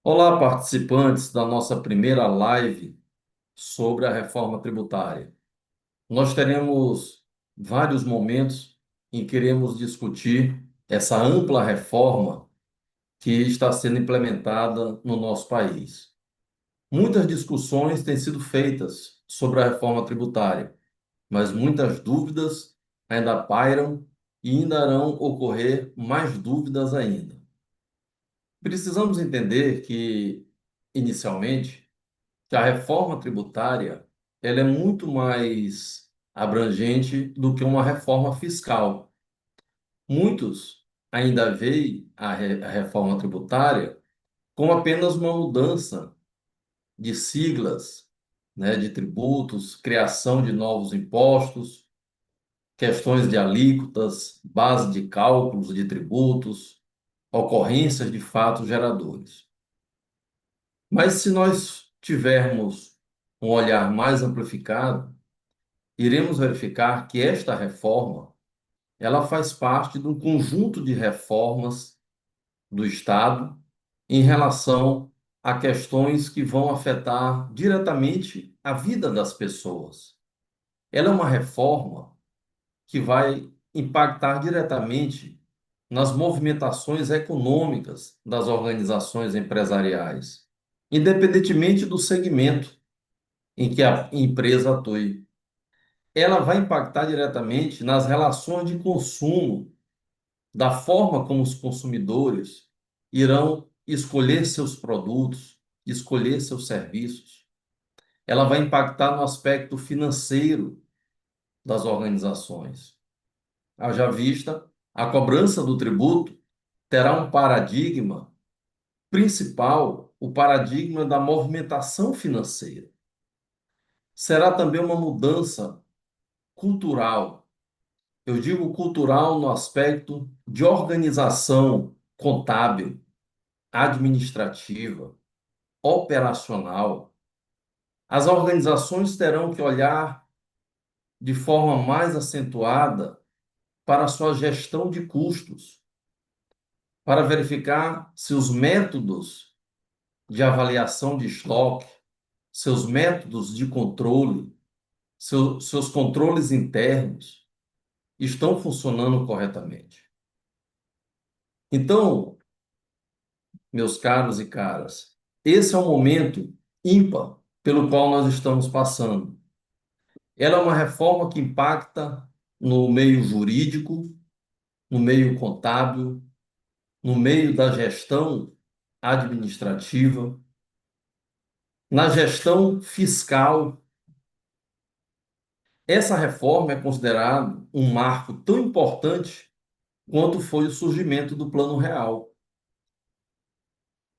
Olá, participantes da nossa primeira live sobre a reforma tributária. Nós teremos vários momentos em que iremos discutir essa ampla reforma que está sendo implementada no nosso país. Muitas discussões têm sido feitas sobre a reforma tributária, mas muitas dúvidas ainda pairam e ainda irão ocorrer mais dúvidas ainda. Precisamos entender que, inicialmente, que a reforma tributária ela é muito mais abrangente do que uma reforma fiscal. Muitos ainda veem a reforma tributária como apenas uma mudança de siglas, né, de tributos, criação de novos impostos, questões de alíquotas, base de cálculos de tributos, ocorrências de fatos geradores. Mas se nós tivermos um olhar mais amplificado, iremos verificar que esta reforma, ela faz parte de um conjunto de reformas do Estado em relação a questões que vão afetar diretamente a vida das pessoas. Ela é uma reforma que vai impactar diretamente nas movimentações econômicas das organizações empresariais, independentemente do segmento em que a empresa atue. Ela vai impactar diretamente nas relações de consumo, da forma como os consumidores irão escolher seus produtos, escolher seus serviços. Ela vai impactar no aspecto financeiro das organizações. Haja vista, a cobrança do tributo terá um paradigma principal, o paradigma da movimentação financeira. Será também uma mudança cultural. Eu digo cultural no aspecto de organização contábil, administrativa, operacional. As organizações terão que olhar de forma mais acentuada para a sua gestão de custos, para verificar se os métodos de avaliação de estoque, seus métodos de controle, seus controles internos estão funcionando corretamente. Então, meus caros e caras, esse é um momento ímpar pelo qual nós estamos passando. Ela é uma reforma que impacta no meio jurídico, no meio contábil, no meio da gestão administrativa, na gestão fiscal. Essa reforma é considerada um marco tão importante quanto foi o surgimento do Plano Real.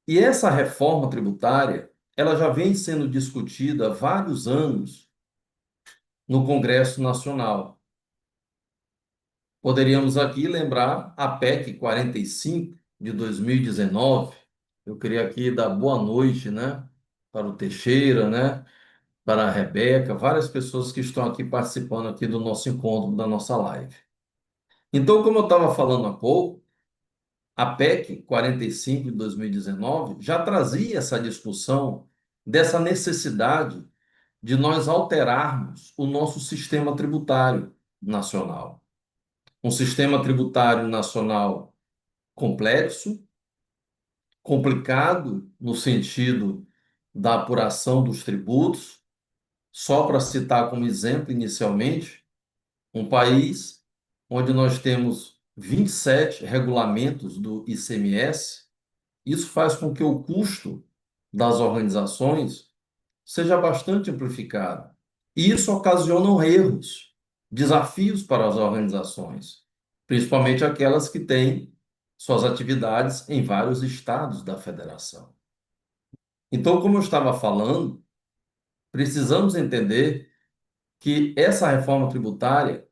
E essa reforma tributária, ela já vem sendo discutida há vários anos no Congresso Nacional. Poderíamos aqui lembrar a PEC 45 de 2019. Eu queria aqui dar boa noite, né, para o Teixeira, né, para a Rebeca, várias pessoas que estão aqui participando aqui do nosso encontro, da nossa live. Então, como eu estava falando há pouco, a PEC 45 de 2019 já trazia essa discussão dessa necessidade de nós alterarmos o nosso sistema tributário nacional. Um sistema tributário nacional complexo, complicado no sentido da apuração dos tributos. Só para citar como exemplo inicialmente, um país onde nós temos 27 regulamentos do ICMS, isso faz com que o custo das organizações seja bastante amplificado. E isso ocasiona erros, desafios para as organizações, principalmente aquelas que têm suas atividades em vários estados da federação. Então, como eu estava falando, precisamos entender que essa reforma tributária,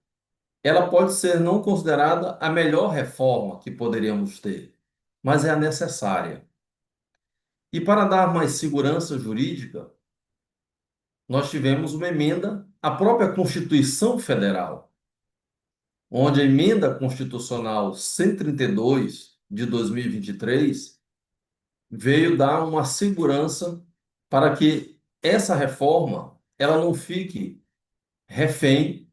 ela pode ser não considerada a melhor reforma que poderíamos ter, mas é a necessária. E para dar mais segurança jurídica, nós tivemos uma emenda à própria Constituição Federal, onde a emenda constitucional 132 de 2023 veio dar uma segurança para que essa reforma ela não fique refém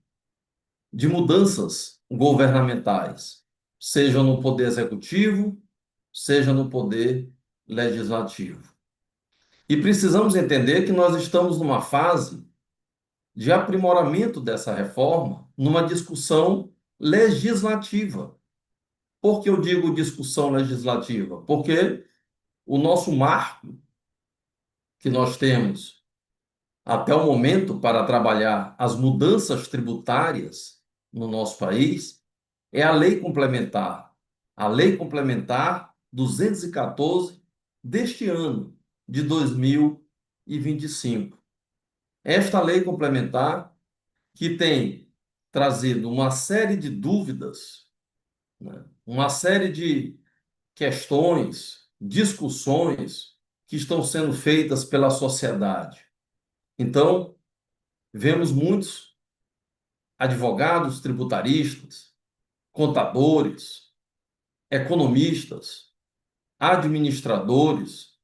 de mudanças governamentais, seja no poder executivo, seja no poder legislativo. E precisamos entender que nós estamos numa fase de aprimoramento dessa reforma, numa discussão legislativa. Por que eu digo discussão legislativa? Porque o nosso marco que nós temos até o momento para trabalhar as mudanças tributárias no nosso país é a Lei Complementar 214 deste ano, de 2025. Esta lei complementar que tem trazido uma série de dúvidas, né, uma série de questões, discussões que estão sendo feitas pela sociedade. Então, vemos muitos advogados tributaristas, contadores, economistas, administradores,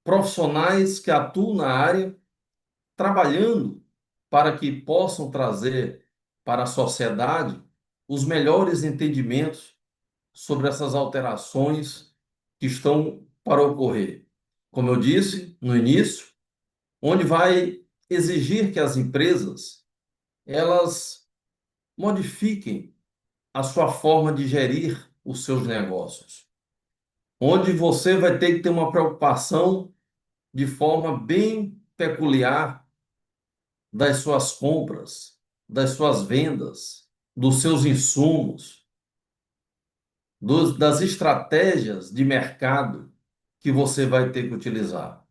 profissionais que atuam na área, trabalhando para que possam trazer para a sociedade os melhores entendimentos sobre essas alterações que estão para ocorrer. Como eu disse no início, onde vai exigir que as empresas elas modifiquem a sua forma de gerir os seus negócios, onde você vai ter que ter uma preocupação de forma bem peculiar das suas compras, das suas vendas, dos seus insumos, das estratégias de mercado que você vai ter que utilizar.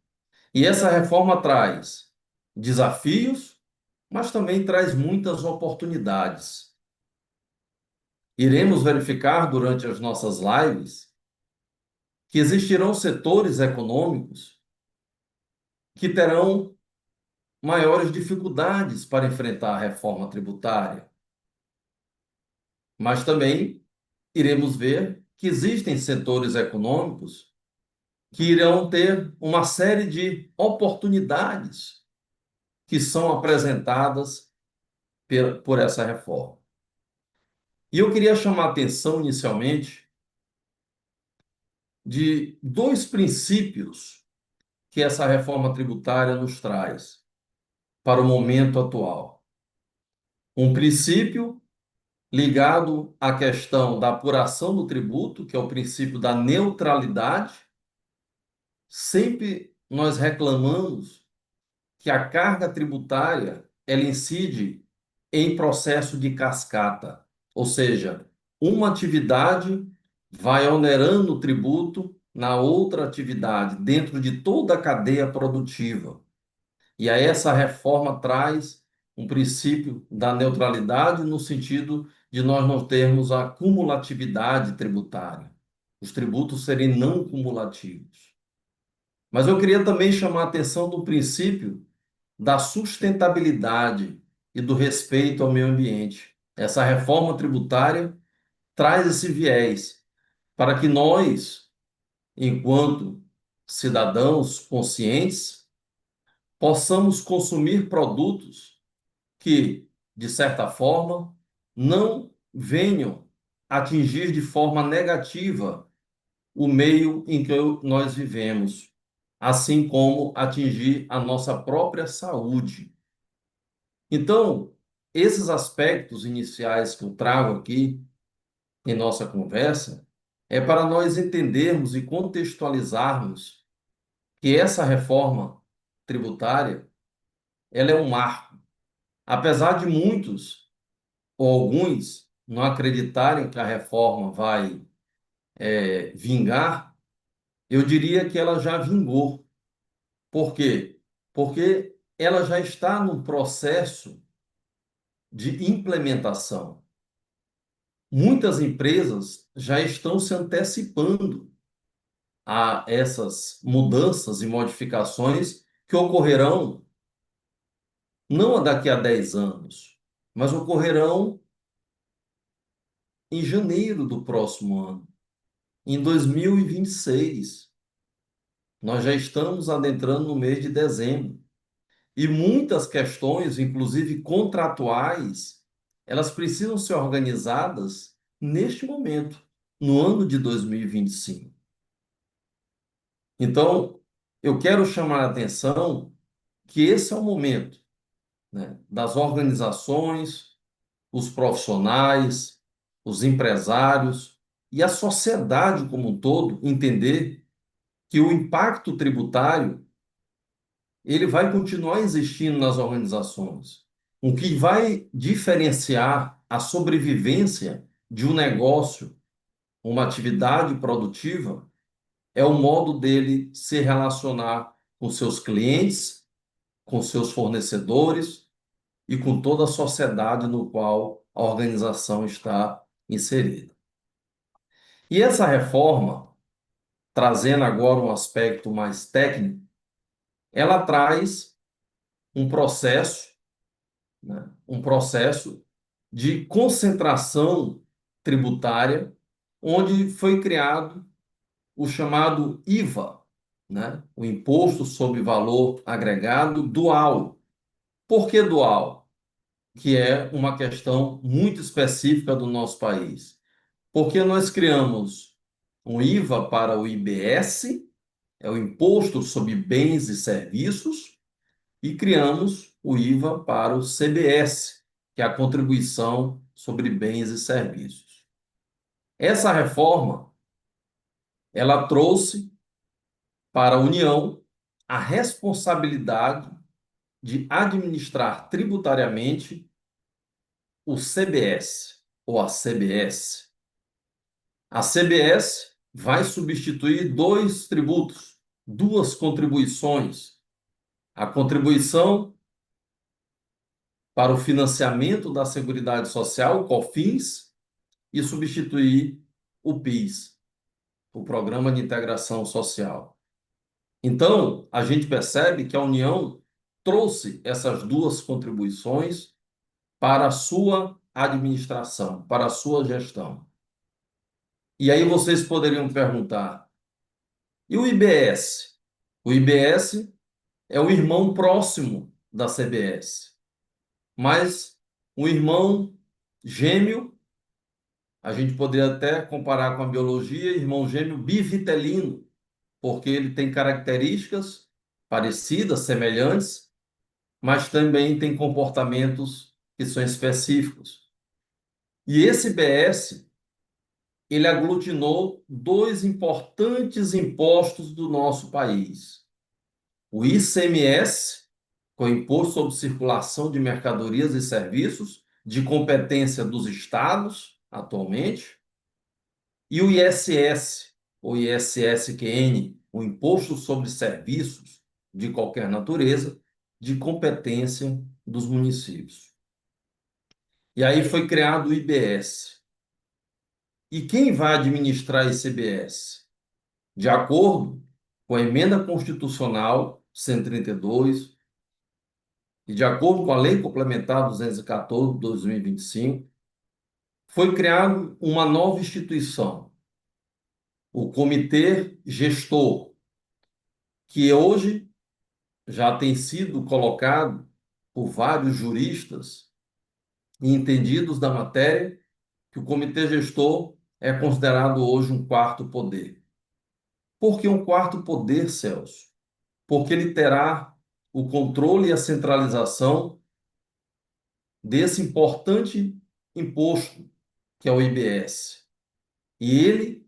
E essa reforma traz desafios, mas também traz muitas oportunidades. Iremos verificar durante as nossas lives que existirão setores econômicos que terão maiores dificuldades para enfrentar a reforma tributária, mas também iremos ver que existem setores econômicos que irão ter uma série de oportunidades que são apresentadas por essa reforma. E eu queria chamar a atenção inicialmente de dois princípios que essa reforma tributária nos traz para o momento atual. Um princípio ligado à questão da apuração do tributo, que é o princípio da neutralidade. Sempre nós reclamamos que a carga tributária ela incide em processo de cascata, ou seja, uma atividade vai onerando o tributo na outra atividade, dentro de toda a cadeia produtiva. E aí essa reforma traz um princípio da neutralidade no sentido de nós não termos a cumulatividade tributária, os tributos serem não cumulativos. Mas eu queria também chamar a atenção do princípio da sustentabilidade e do respeito ao meio ambiente. Essa reforma tributária traz esse viés para que nós, enquanto cidadãos conscientes, possamos consumir produtos que, de certa forma, não venham atingir de forma negativa o meio em que nós vivemos, assim como atingir a nossa própria saúde. Então, esses aspectos iniciais que eu trago aqui em nossa conversa é para nós entendermos e contextualizarmos que essa reforma tributária, ela é um marco. Apesar de muitos ou alguns não acreditarem que a reforma vai vingar, eu diria que ela já vingou. Por quê? Porque ela já está no processo de implementação. Muitas empresas já estão se antecipando a essas mudanças e modificações que ocorrerão não daqui a 10 anos, mas ocorrerão em janeiro do próximo ano, em 2026. Nós já estamos adentrando no mês de dezembro. E muitas questões, inclusive contratuais, elas precisam ser organizadas neste momento, no ano de 2025. Então, eu quero chamar a atenção que esse é o momento, né, das organizações, os profissionais, os empresários e a sociedade como um todo entender que o impacto tributário ele vai continuar existindo nas organizações. O que vai diferenciar a sobrevivência de um negócio, uma atividade produtiva, é o modo dele se relacionar com seus clientes, com seus fornecedores e com toda a sociedade no qual a organização está inserida. E essa reforma, trazendo agora um aspecto mais técnico, ela traz um processo, né, um processo de concentração tributária, onde foi criado o chamado IVA, né, o Imposto sobre Valor Agregado Dual. Por que dual? Que é uma questão muito específica do nosso país. Porque nós criamos um IVA para o IBS, é o Imposto sobre Bens e Serviços, e criamos o IVA para o CBS, que é a Contribuição sobre Bens e Serviços. Essa reforma, ela trouxe para a União a responsabilidade de administrar tributariamente o CBS ou a CBS. A CBS vai substituir dois tributos, duas contribuições: a contribuição para o financiamento da Seguridade Social, o COFINS, e substituir o PIS, o Programa de Integração Social. Então, a gente percebe que a União trouxe essas duas contribuições para a sua administração, para a sua gestão. E aí vocês poderiam perguntar: e o IBS? O IBS é o irmão próximo da CBS, mas um irmão gêmeo, a gente poderia até comparar com a biologia, irmão gêmeo bivitelino, porque ele tem características parecidas, semelhantes, mas também tem comportamentos que são específicos. E esse IBS, ele aglutinou dois importantes impostos do nosso país: o ICMS, com o Imposto sobre Circulação de Mercadorias e Serviços, de competência dos estados, atualmente, e o ISS, ou ISSQN, o Imposto sobre Serviços de qualquer natureza, de competência dos municípios. E aí foi criado o IBS. E quem vai administrar esse IBS? De acordo com a Emenda Constitucional 132, e de acordo com a Lei Complementar 214 de 2025, foi criada uma nova instituição, o Comitê Gestor, que hoje já tem sido colocado por vários juristas e entendidos da matéria, que o Comitê Gestor é considerado hoje um quarto poder. Por que um quarto poder, Celso? Porque ele terá o controle e a centralização desse importante imposto, que é o IBS. E ele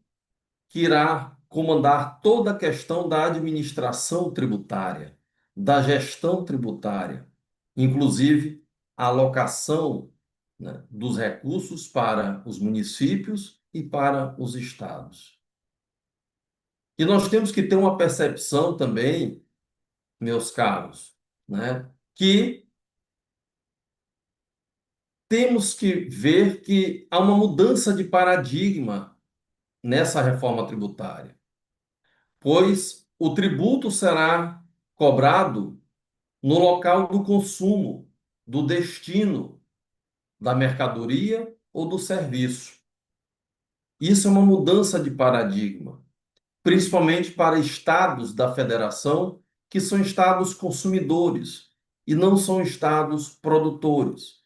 que irá comandar toda a questão da administração tributária, da gestão tributária, inclusive a alocação, né, dos recursos para os municípios e para os estados. E nós temos que ter uma percepção também, meus caros, né, que temos que ver que há uma mudança de paradigma nessa reforma tributária, pois o tributo será cobrado no local do consumo, do destino da mercadoria ou do serviço. Isso é uma mudança de paradigma, principalmente para estados da federação, que são estados consumidores e não são estados produtores.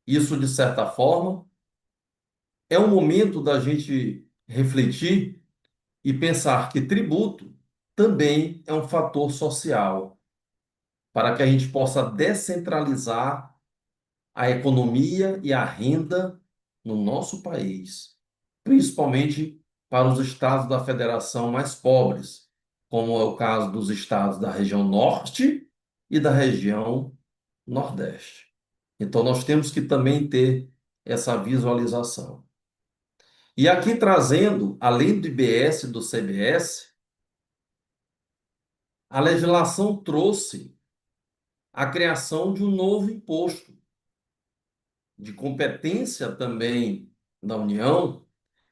Isso, de certa forma, é um momento da gente refletir e pensar que tributo também é um fator social, para que a gente possa descentralizar a economia e a renda no nosso país, principalmente para os estados da federação mais pobres, como é o caso dos estados da região norte e da região nordeste. Então, nós temos que também ter essa visualização. E aqui trazendo, além do IBS e do CBS, a legislação trouxe a criação de um novo imposto, de competência também da União,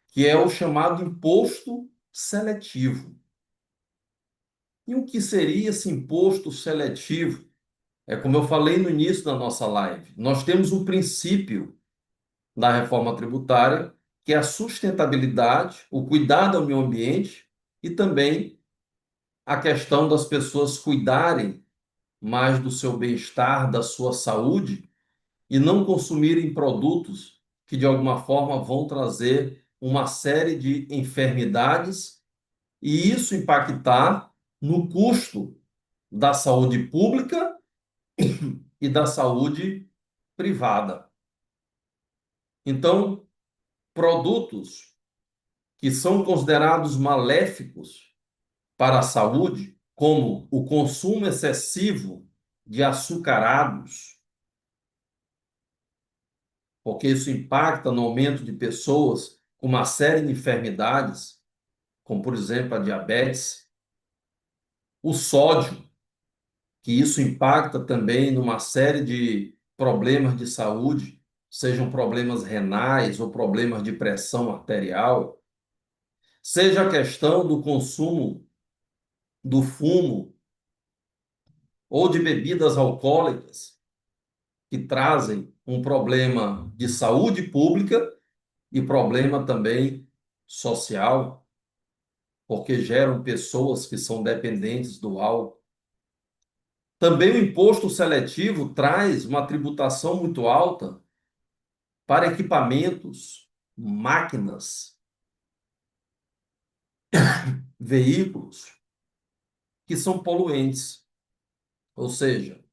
que é o chamado imposto seletivo. E o que seria esse imposto seletivo? É como eu falei no início da nossa live, nós temos um princípio da reforma tributária, que é a sustentabilidade, o cuidado ao meio ambiente e também a questão das pessoas cuidarem mais do seu bem-estar, da sua saúde e não consumirem produtos que de alguma forma vão trazer uma série de enfermidades e isso impactar no custo da saúde pública e da saúde privada. Então, produtos que são considerados maléficos para a saúde, como o consumo excessivo de açucarados, porque isso impacta no aumento de pessoas com uma série de enfermidades, como por exemplo a diabetes, o sódio, que isso impacta também numa série de problemas de saúde, sejam problemas renais ou problemas de pressão arterial, seja a questão do consumo do fumo ou de bebidas alcoólicas, que trazem um problema de saúde pública e problema também social, porque geram pessoas que são dependentes do álcool. Também o imposto seletivo traz uma tributação muito alta para equipamentos, máquinas, veículos que são poluentes, ou seja,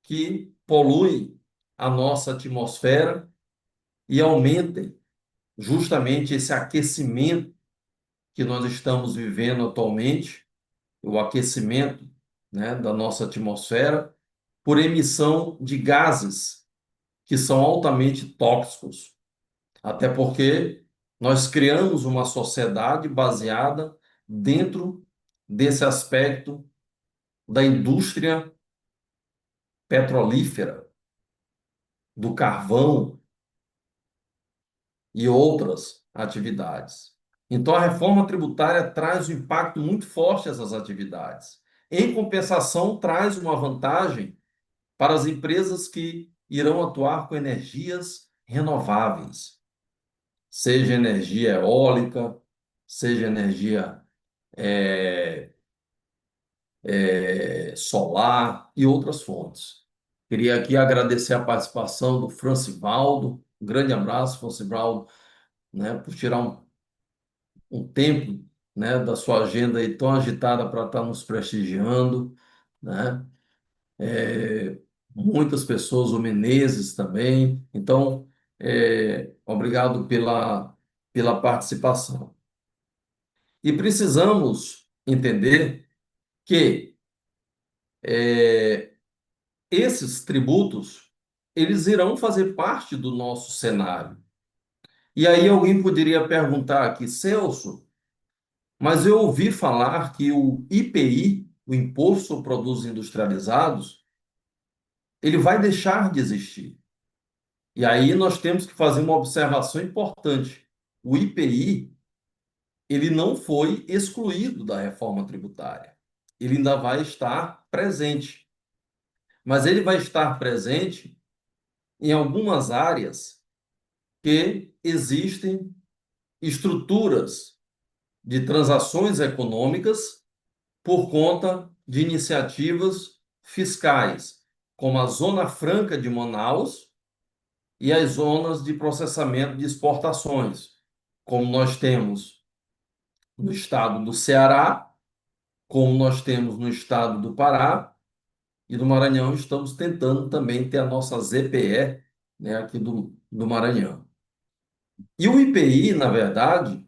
que poluem a nossa atmosfera e aumentem justamente esse aquecimento que nós estamos vivendo atualmente, o aquecimento, né, da nossa atmosfera, por emissão de gases que são altamente tóxicos. Até porque nós criamos uma sociedade baseada dentro desse aspecto da indústria petrolífera, do carvão e outras atividades. Então, a reforma tributária traz um impacto muito forte a essas atividades. Em compensação, traz uma vantagem para as empresas que irão atuar com energias renováveis, seja energia eólica, seja energia solar e outras fontes. Queria aqui agradecer a participação do Francivaldo, um grande abraço, Francivaldo, né, por tirar um tempo, né, da sua agenda aí tão agitada para estar nos prestigiando, né? Muitas pessoas, o Menezes também. Então, obrigado pela participação. E precisamos entender que esses tributos, eles irão fazer parte do nosso cenário. E aí alguém poderia perguntar aqui, Celso, mas eu ouvi falar que o IPI, o Imposto sobre Produtos Industrializados, ele vai deixar de existir. E aí nós temos que fazer uma observação importante. O IPI, ele não foi excluído da reforma tributária. Ele ainda vai estar presente. Mas ele vai estar presente em algumas áreas que existem estruturas de transações econômicas por conta de iniciativas fiscais, como a Zona Franca de Manaus e as zonas de processamento de exportações, como nós temos no estado do Ceará, como nós temos no estado do Pará e do Maranhão, estamos tentando também ter a nossa ZPE, né, aqui do Maranhão. E o IPI, na verdade,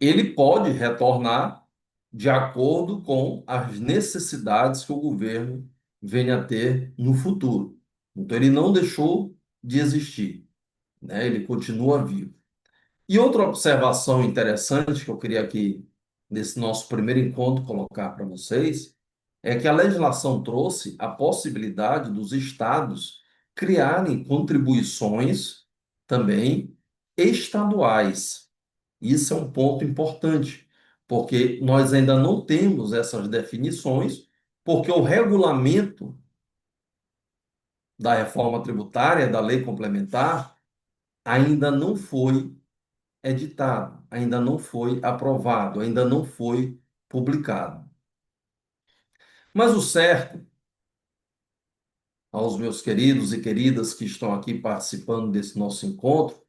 ele pode retornar de acordo com as necessidades que o governo venha a ter no futuro. Então, ele não deixou de existir, né? Ele continua vivo. E outra observação interessante que eu queria aqui, nesse nosso primeiro encontro, colocar para vocês, é que a legislação trouxe a possibilidade dos estados criarem contribuições também estaduais. Isso é um ponto importante, porque nós ainda não temos essas definições, porque o regulamento da reforma tributária, da lei complementar, ainda não foi editado, ainda não foi aprovado, ainda não foi publicado. Mas o certo, aos meus queridos e queridas que estão aqui participando desse nosso encontro,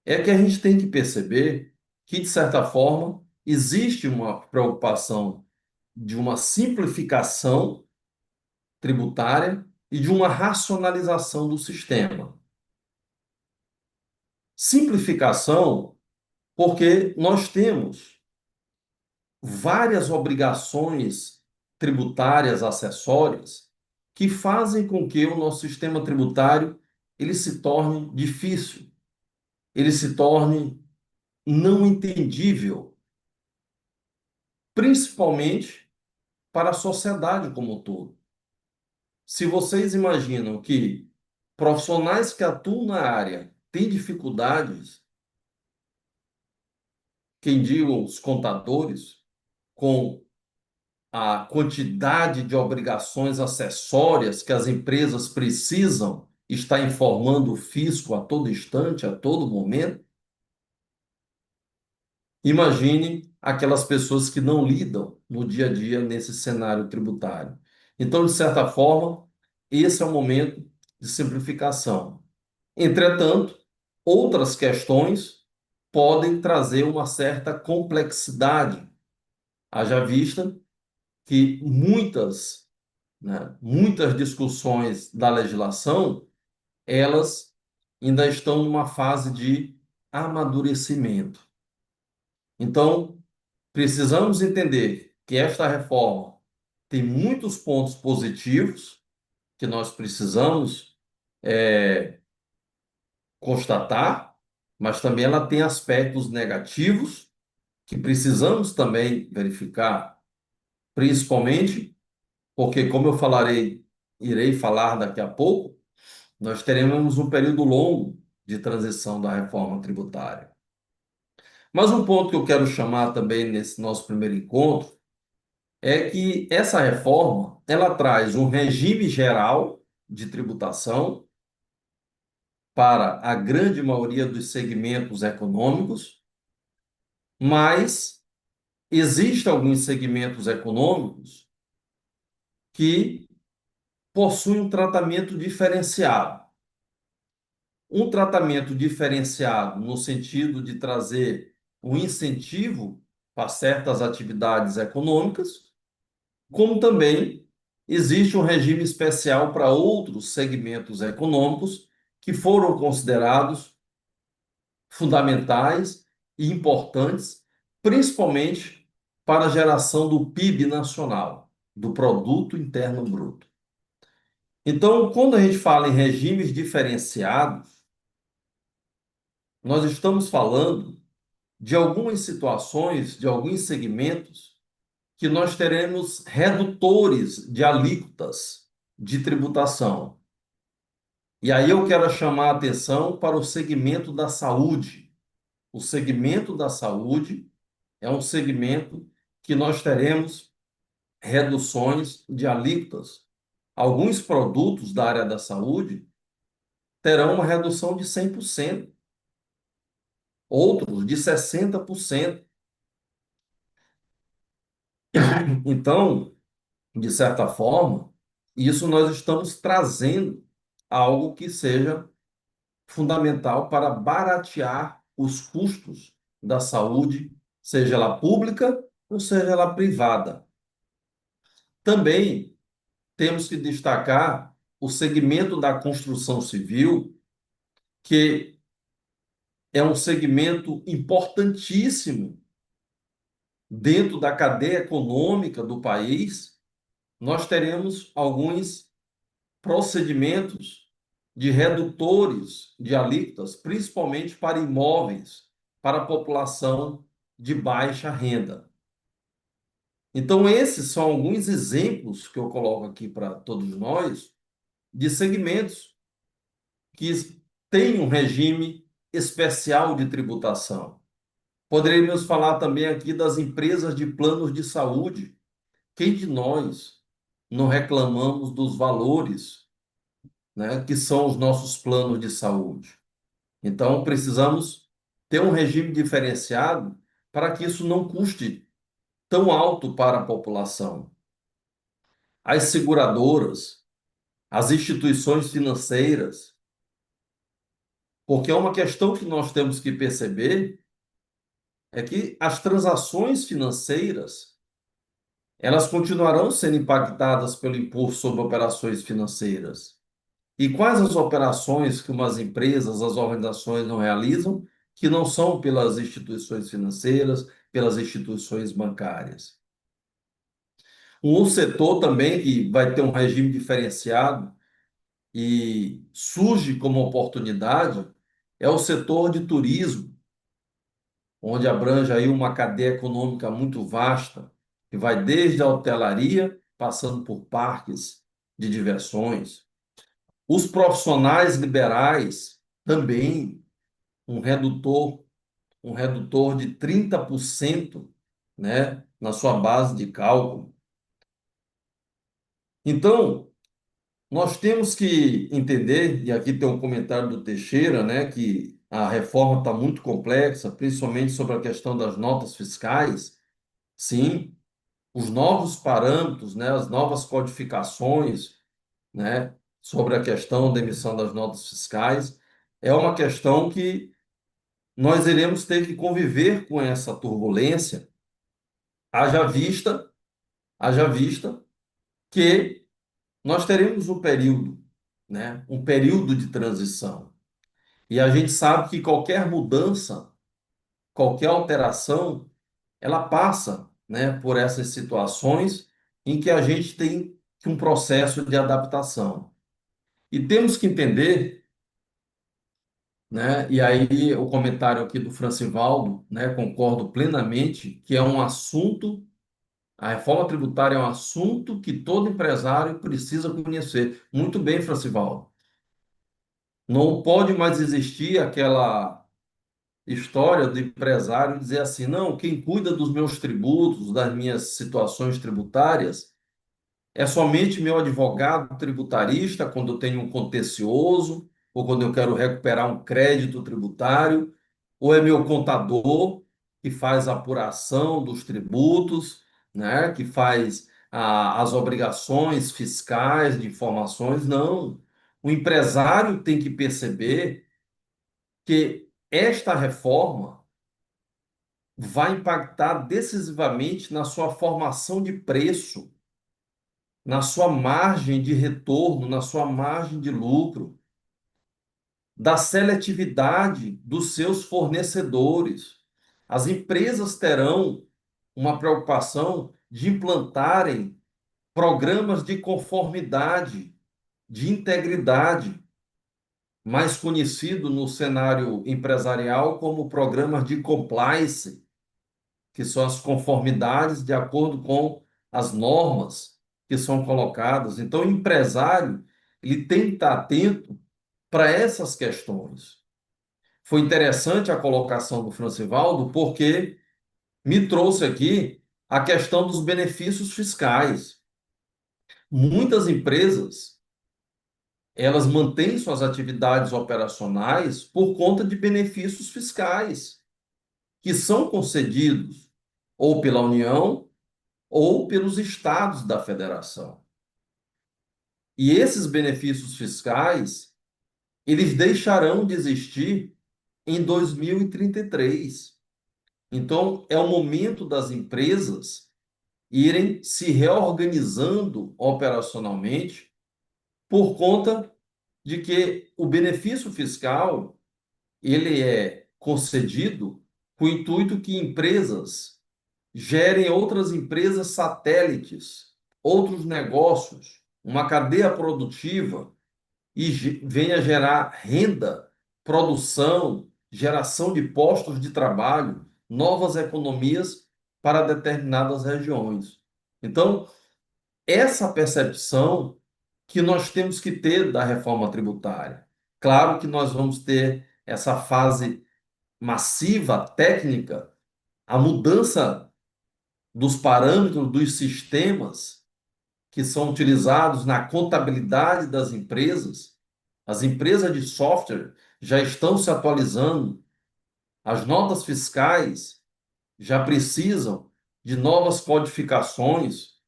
é que a gente tem que perceber que, de certa forma, existe uma preocupação de uma simplificação tributária e de uma racionalização do sistema. Simplificação, porque nós temos várias obrigações tributárias acessórias que fazem com que o nosso sistema tributário ele se torne difícil, ele se torne não entendível, principalmente para a sociedade como um todo. Se vocês imaginam que profissionais que atuam na área têm dificuldades, quem digam os contadores, com a quantidade de obrigações acessórias que as empresas precisam estar informando o fisco a todo instante, a todo momento, imagine aquelas pessoas que não lidam no dia a dia nesse cenário tributário. Então, de certa forma, esse é o momento de simplificação. Entretanto, outras questões podem trazer uma certa complexidade, haja vista que muitas discussões da legislação, elas ainda estão numa fase de amadurecimento. Então, precisamos entender que esta reforma tem muitos pontos positivos que nós precisamos constatar, mas também ela tem aspectos negativos que precisamos também verificar, principalmente porque, como eu irei falar daqui a pouco, nós teremos um período longo de transição da reforma tributária. Mas um ponto que eu quero chamar também nesse nosso primeiro encontro é que essa reforma, ela traz um regime geral de tributação para a grande maioria dos segmentos econômicos, mas existem alguns segmentos econômicos que possuem um tratamento diferenciado. Um tratamento diferenciado no sentido de trazer um incentivo para certas atividades econômicas, como também existe um regime especial para outros segmentos econômicos que foram considerados fundamentais e importantes, principalmente para a geração do PIB nacional, do Produto Interno Bruto. Então, quando a gente fala em regimes diferenciados, nós estamos falando de algumas situações, de alguns segmentos, que nós teremos redutores de alíquotas de tributação. E aí eu quero chamar a atenção para o segmento da saúde. O segmento da saúde é um segmento que nós teremos reduções de alíquotas. Alguns produtos da área da saúde terão uma redução de 100%, outros de 60%. Então, de certa forma, isso nós estamos trazendo algo que seja fundamental para baratear os custos da saúde, seja ela pública ou seja ela privada. Também temos que destacar o segmento da construção civil, que é um segmento importantíssimo dentro da cadeia econômica do país. Nós teremos alguns procedimentos de redutores de alíquotas, principalmente para imóveis, para a população de baixa renda. Então, esses são alguns exemplos que eu coloco aqui para todos nós de segmentos que têm um regime especial de tributação. Poderíamos falar também aqui das empresas de planos de saúde. Quem de nós não reclamamos dos valores, né, que são os nossos planos de saúde? Então, precisamos ter um regime diferenciado para que isso não custe tão alto para a população. As seguradoras, as instituições financeiras, porque é uma questão que nós temos que perceber é que as transações financeiras, elas continuarão sendo impactadas pelo imposto sobre operações financeiras. E quais as operações que umas empresas, as organizações não realizam, que não são pelas instituições financeiras, pelas instituições bancárias? Um setor também que vai ter um regime diferenciado e surge como oportunidade é o setor de turismo, onde abrange aí uma cadeia econômica muito vasta, que vai desde a hotelaria, passando por parques de diversões. Os profissionais liberais também um redutor, um redutor de 30%, né, na sua base de cálculo. Então, nós temos que entender, e aqui tem um comentário do Teixeira, né, que a reforma está muito complexa, principalmente sobre a questão das notas fiscais. Sim, os novos parâmetros, né, as novas codificações, né, sobre a questão da emissão das notas fiscais, é uma questão que nós iremos ter que conviver com essa turbulência, haja vista, haja vista que nós teremos um período, né, um período de transição. E a gente sabe que qualquer mudança, qualquer alteração, ela passa, né, por essas situações em que a gente tem um processo de adaptação. E temos que entender, né, e aí o comentário aqui do Francivaldo, né, concordo plenamente, que é um assunto, a reforma tributária é um assunto que todo empresário precisa conhecer. Muito bem, Francivaldo. Não pode mais existir aquela história do empresário dizer assim, não, quem cuida dos meus tributos, das minhas situações tributárias, é somente meu advogado tributarista quando eu tenho um contencioso, ou quando eu quero recuperar um crédito tributário, ou é meu contador que faz a apuração dos tributos, né, que faz as obrigações fiscais de informações. Não. O empresário tem que perceber que esta reforma vai impactar decisivamente na sua formação de preço, na sua margem de retorno, na sua margem de lucro, da seletividade dos seus fornecedores. As empresas terão uma preocupação de implantarem programas de conformidade, de integridade, mais conhecido no cenário empresarial como programas de compliance, que são as conformidades de acordo com as normas que são colocadas. Então, o empresário, ele tem que estar atento para essas questões. Foi interessante a colocação do Francivaldo, porque me trouxe aqui a questão dos benefícios fiscais. Muitas empresas, elas mantêm suas atividades operacionais por conta de benefícios fiscais que são concedidos ou pela União ou pelos estados da federação. E esses benefícios fiscais, eles deixarão de existir em 2033. Então, é o momento das empresas irem se reorganizando operacionalmente por conta de que o benefício fiscal ele é concedido com o intuito que empresas gerem outras empresas satélites, outros negócios, uma cadeia produtiva e venha gerar renda, produção, geração de postos de trabalho, novas economias para determinadas regiões. Então, essa percepção que nós temos que ter da reforma tributária. Claro que nós vamos ter essa fase massiva, técnica, a mudança dos parâmetros dos sistemas que são utilizados na contabilidade das empresas. As empresas de software já estão se atualizando, as notas fiscais já precisam de novas codificações.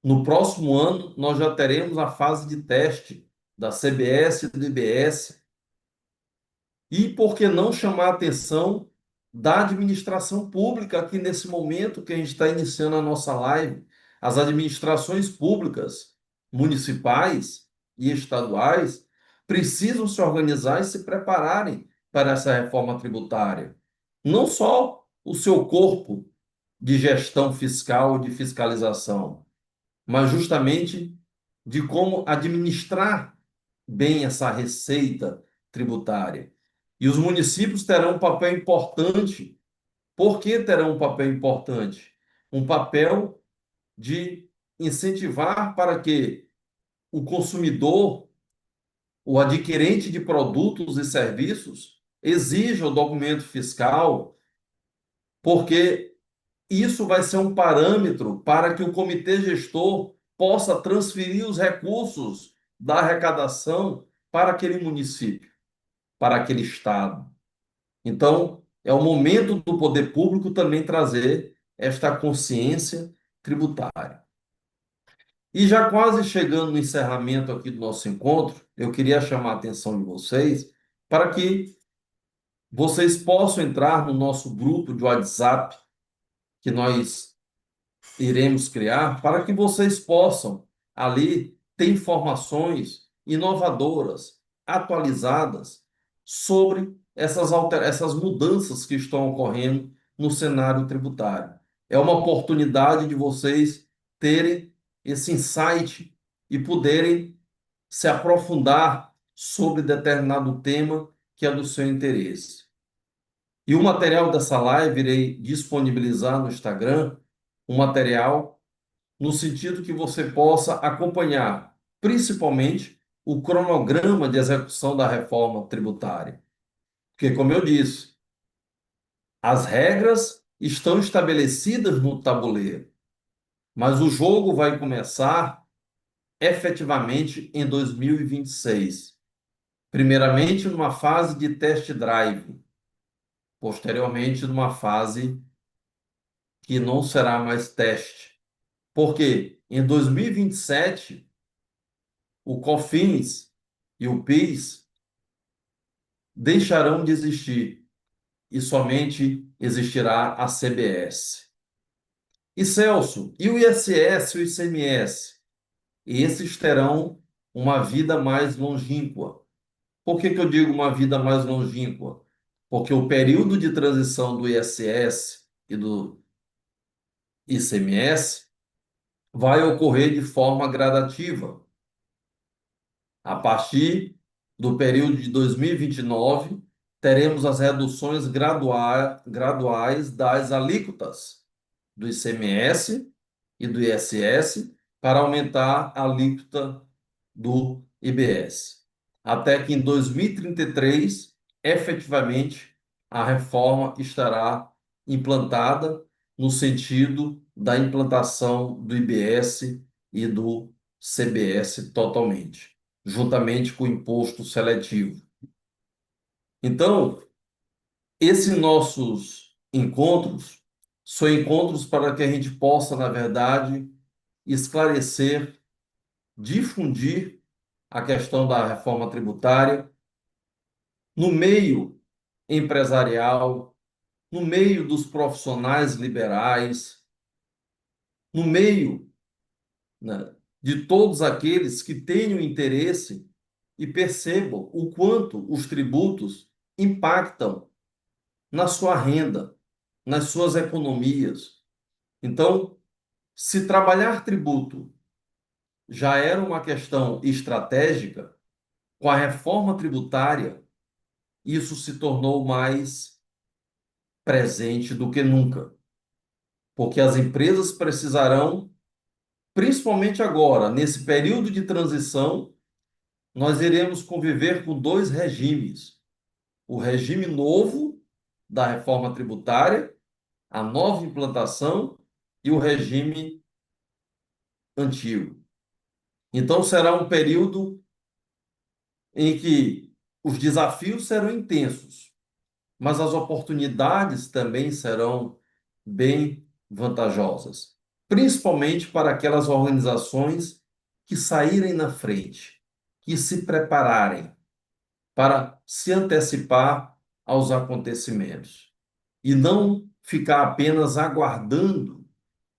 No próximo ano, nós já teremos a fase de teste da CBS e do IBS. E por que não chamar a atenção da administração pública aqui nesse momento que a gente está iniciando a nossa live? As administrações públicas, municipais e estaduais, precisam se organizar e se prepararem para essa reforma tributária. Não só o seu corpo de gestão fiscal e de fiscalização, mas justamente de como administrar bem essa receita tributária. E os municípios terão um papel importante. Por que terão um papel importante? Um papel de incentivar para que o consumidor, o adquirente de produtos e serviços, exija o documento fiscal, porque isso vai ser um parâmetro para que o comitê gestor possa transferir os recursos da arrecadação para aquele município, para aquele estado. Então, é o momento do poder público também trazer esta consciência tributária. E já quase chegando no encerramento aqui do nosso encontro, eu queria chamar a atenção de vocês para que vocês possam entrar no nosso grupo de WhatsApp que nós iremos criar para que vocês possam ali ter informações inovadoras, atualizadas sobre essas mudanças que estão ocorrendo no cenário tributário. É uma oportunidade de vocês terem esse insight e poderem se aprofundar sobre determinado tema que é do seu interesse. E o material dessa live irei disponibilizar no Instagram, um material no sentido que você possa acompanhar, principalmente, o cronograma de execução da reforma tributária. Porque, como eu disse, as regras estão estabelecidas no tabuleiro, mas o jogo vai começar efetivamente em 2026. Primeiramente, numa fase de test drive, posteriormente, numa fase que não será mais teste. Porque em 2027, o COFINS e o PIS deixarão de existir e somente existirá a CBS. E Celso, e o ISS e o ICMS? Esses terão uma vida mais longínqua. Por que eu digo uma vida mais longínqua? Porque o período de transição do ISS e do ICMS vai ocorrer de forma gradativa. A partir do período de 2029, teremos as reduções graduais das alíquotas do ICMS e do ISS para aumentar a alíquota do IBS. Até que em 2033, efetivamente, a reforma estará implantada no sentido da implantação do IBS e do CBS totalmente, juntamente com o imposto seletivo. Então, esses nossos encontros São encontros para que a gente possa, na verdade, esclarecer, difundir a questão da reforma tributária no meio empresarial, no meio dos profissionais liberais, no meio, né, de todos aqueles que tenham interesse e percebam o quanto os tributos impactam na sua renda, nas suas economias. Então, se trabalhar tributo já era uma questão estratégica, com a reforma tributária, isso se tornou mais presente do que nunca, porque as empresas precisarão, principalmente agora, nesse período de transição, nós iremos conviver com dois regimes: o regime novo da reforma tributária, a nova implantação, e o regime antigo. Então, será um período em que os desafios serão intensos, mas as oportunidades também serão bem vantajosas, principalmente para aquelas organizações que saírem na frente, que se prepararem para se antecipar aos acontecimentos e não ficar apenas aguardando,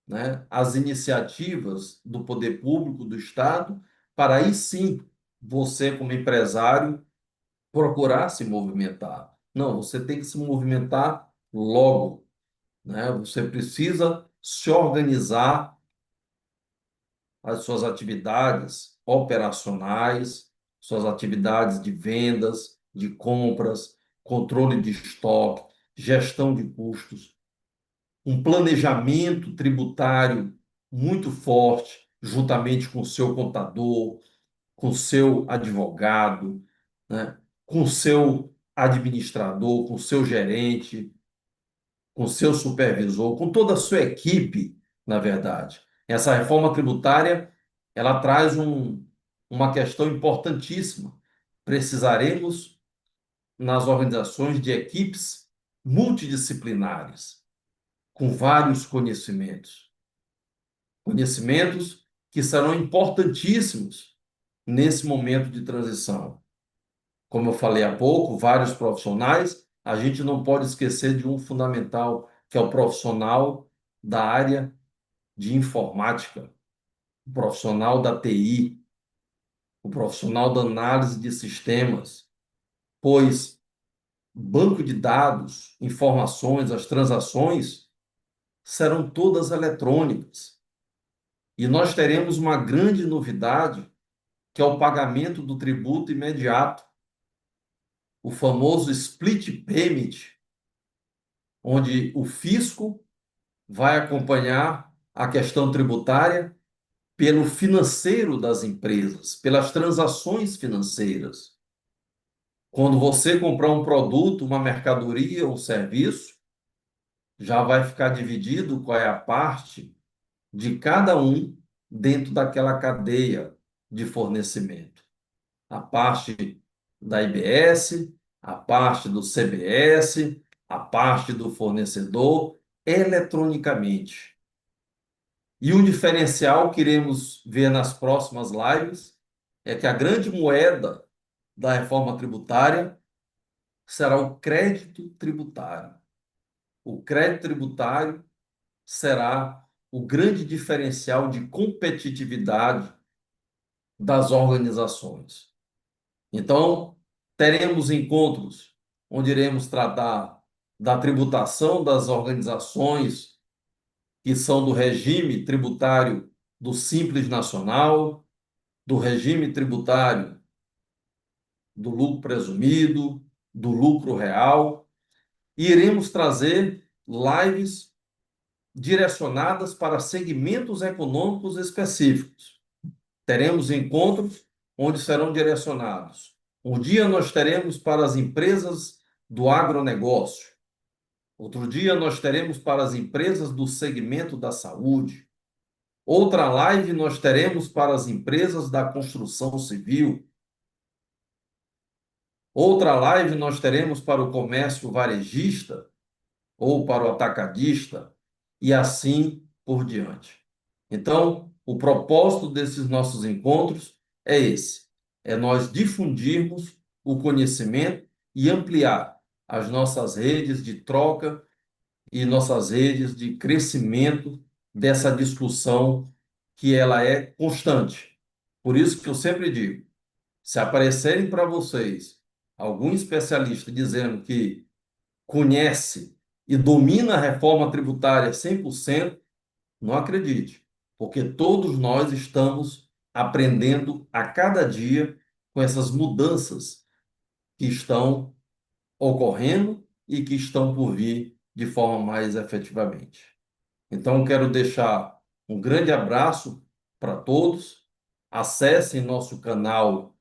né, as iniciativas do poder público, do Estado, para aí sim você, como empresário, procurar se movimentar. Não, você tem que se movimentar logo, né? Você precisa se organizar as suas atividades operacionais, suas atividades de vendas, de compras, controle de estoque, gestão de custos, um planejamento tributário muito forte, juntamente com o seu contador, com o seu advogado, né? Com o seu administrador, com o seu gerente, com o seu supervisor, com toda a sua equipe, na verdade. Essa reforma tributária, ela traz uma questão importantíssima. Precisaremos, nas organizações, de equipes multidisciplinares, com vários conhecimentos. Conhecimentos que serão importantíssimos nesse momento de transição. Como eu falei há pouco, vários profissionais, a gente não pode esquecer de um fundamental, que é o profissional da área de informática, o profissional da TI, o profissional da análise de sistemas, pois banco de dados, informações, as transações serão todas eletrônicas. E nós teremos uma grande novidade, que é o pagamento do tributo imediato, o famoso split payment, onde o fisco vai acompanhar a questão tributária pelo financeiro das empresas, pelas transações financeiras. Quando você comprar um produto, uma mercadoria, um serviço, já vai ficar dividido qual é a parte de cada um dentro daquela cadeia de fornecimento. A parte da IBS, a parte do CBS, a parte do fornecedor, eletronicamente. E um diferencial que iremos ver nas próximas lives é que a grande moeda da reforma tributária será o crédito tributário. O crédito tributário será o grande diferencial de competitividade das organizações. Então, teremos encontros onde iremos tratar da tributação das organizações que são do regime tributário do Simples Nacional, do regime tributário do lucro presumido, do lucro real, e iremos trazer lives direcionadas para segmentos econômicos específicos. Teremos encontros onde serão direcionados. Um dia nós teremos para as empresas do agronegócio, outro dia nós teremos para as empresas do segmento da saúde, outra live nós teremos para as empresas da construção civil, outra live nós teremos para o comércio varejista ou para o atacadista. e assim por diante. Então, o propósito desses nossos encontros é esse: é nós difundirmos o conhecimento e ampliar as nossas redes de troca e nossas redes de crescimento dessa discussão que ela é constante. Por isso que eu sempre digo, se aparecerem para vocês algum especialista dizendo que conhece e domina a reforma tributária 100%, não acredite, porque todos nós estamos aprendendo a cada dia com essas mudanças que estão ocorrendo e que estão por vir de forma mais efetivamente. Então, quero deixar um grande abraço para todos. Acessem nosso canal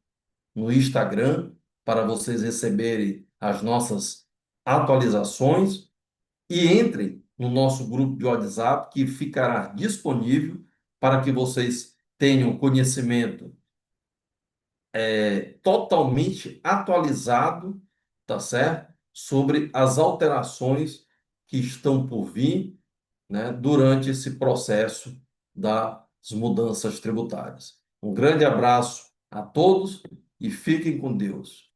no Instagram para vocês receberem as nossas atualizações e entrem no nosso grupo de WhatsApp que ficará disponível para que vocês tenham conhecimento totalmente atualizado, tá certo? Sobre as alterações que estão por vir, né, durante esse processo das mudanças tributárias. Um grande abraço a todos e fiquem com Deus.